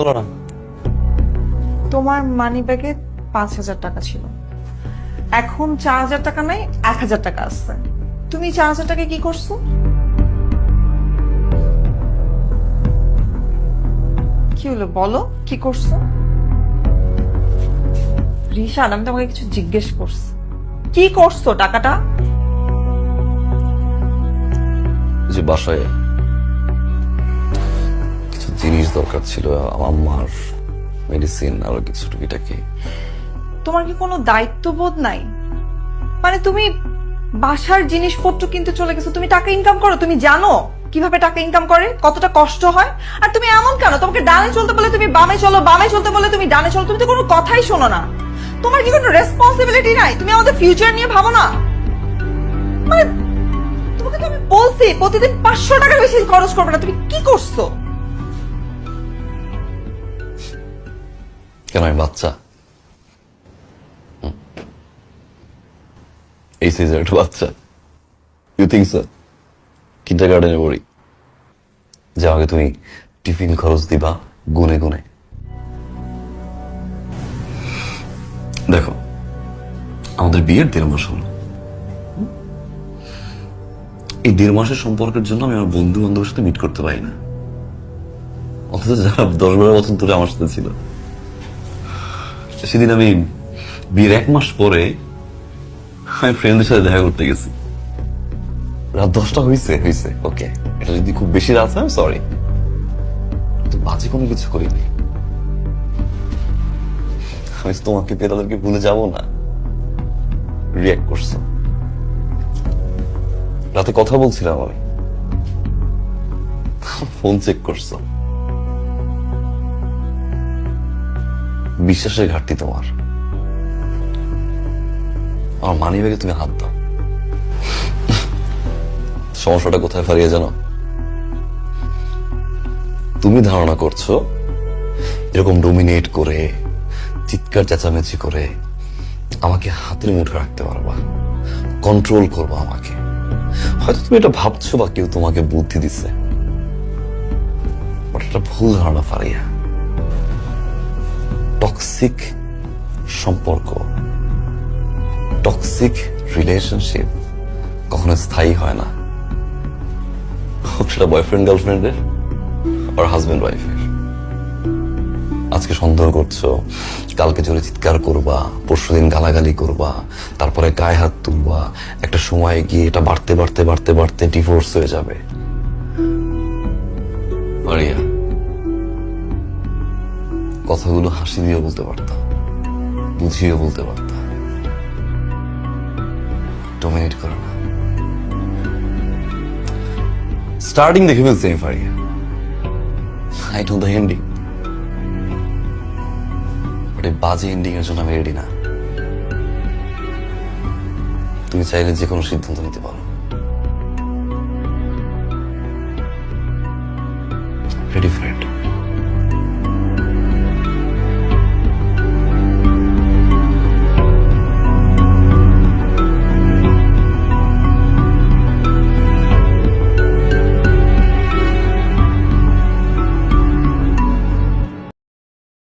করো না। তোমার মানি ব্যাগে 5,000 টাকা ছিল, এখন 4,000 টাকা নাই, 1,000 টাকা আছে। তুমি 4,000 টাকা কি করছো? কি হলো বলো, কি করছো? রিশান, আমি তোমাকে কিছু জিজ্ঞেস করছি, কি করছো টাকাটা? যে বাসায় কিছু জিনিস দরকার ছিল, আমার মার মেডিসিন আর কিছু টুকিটাকি। তোমার কি কোনো দায়িত্ববোধ নাই? মানে তুমি বাসার জিনিসপত্র কিনতে চলে গেছো, তুমি টাকা ইনকাম করো, তুমি জানো কিভাবে টাকা ইনকাম করে, কতটা কষ্ট হয়? আর তুমি এমন কেন? তোমাকে ডানে চলতে বলে তুমি বামে চলো, বামে চলতে বলে তুমি ডানে চলো, তুমি তো কোনো কথাই শোনো না। তোমার কি কোনো রেসপন্সিবিলিটি নাই? তুমি আমাদের ফিউচার নিয়ে ভাবো না? মানে তোমাকে তো আমি বলছি প্রতিদিন 500 টাকা বেশি খরচ করবে না, তুমি কি করছো? কেন আমি বাচ্চা? এই সাইজের একটা বাচ্চা? ইউ থিঙ্ক স্যার কিন্ডার গার্ডেনে পড়ি যে আমাকে তুমি টিফিন খরচ দিবা গুনে গুনে? দেখো, আমাদের বিয়ের 1.5 মাস হলো। এই 1.5 মাসের সম্পর্কের জন্য আমি আমার বন্ধু বান্ধবের সাথে মিট করতে পারি না, অথচ যারা 10-12 বছর ধরে আমার সাথে ছিল। সেদিন আমি বিয়ের 1 মাস পরে আমি ফ্রেন্ডদের সাথে দেখা করতে গেছি। রাত 10টা হয়েছে, ওকে, এটা যদি খুব বেশি রাত হয় সরি, তো বাজে কোনো কিছু করিনি। আমি তোমাকে পেয়ে তাদেরকে ভুলে যাবো না, রিয়াক্ট করছো। রাতে কথা বলছিলাম আমি, ফোন চেক করছো। বিশ্বাসের ঘাটতি তোমার। আমার মানি ব্যাগে তুমি হাত দাও। সমস্যাটা কোথায় ফারিয়ে জানো? তুমি ধারণা করছো এরকম ডোমিনেট করে, চিৎকার চেঁচামেচি করে আমাকে হাতের মুঠে রাখতে পারবা, কন্ট্রোল করবা আমাকে। হয়তো তুমি এটা ভাবছো বা কেউ তোমাকে বুদ্ধি দিচ্ছে, বাট এটা ভুল ধারণা ফারিয়া। টক্সিক সম্পর্ক, টক্সিক রিলেশনশিপ কখনো স্থায়ী হয় না, হোক সেটা বয়ফ্রেন্ড গার্লফ্রেন্ডের আর হাজবেন্ড ওয়াইফের। আজকে সন্দেহ করছো, কালকে জোরে চিৎকার করবা, পরশুদিন গালাগালি করবা, তারপরে গায়ে হাত তুলবা, একটা সময় গিয়ে এটা বাড়তে বাড়তে বাড়তে বাড়তে ডিভোর্স হয়ে যাবে। মারিয়া, কথাগুলো হাসি দিয়ে বলতে পারতাম, বুঝিয়ে বলতে পারতাম। ডোমিনেট করো না। স্টার্টিং দেখে ফেলছি আমি Faria, I know the ending, but এই বাজে এন্ডিং এর জন্য আমি রেডি না। তুমি চাইলে যে কোনো সিদ্ধান্ত নিতে পারো।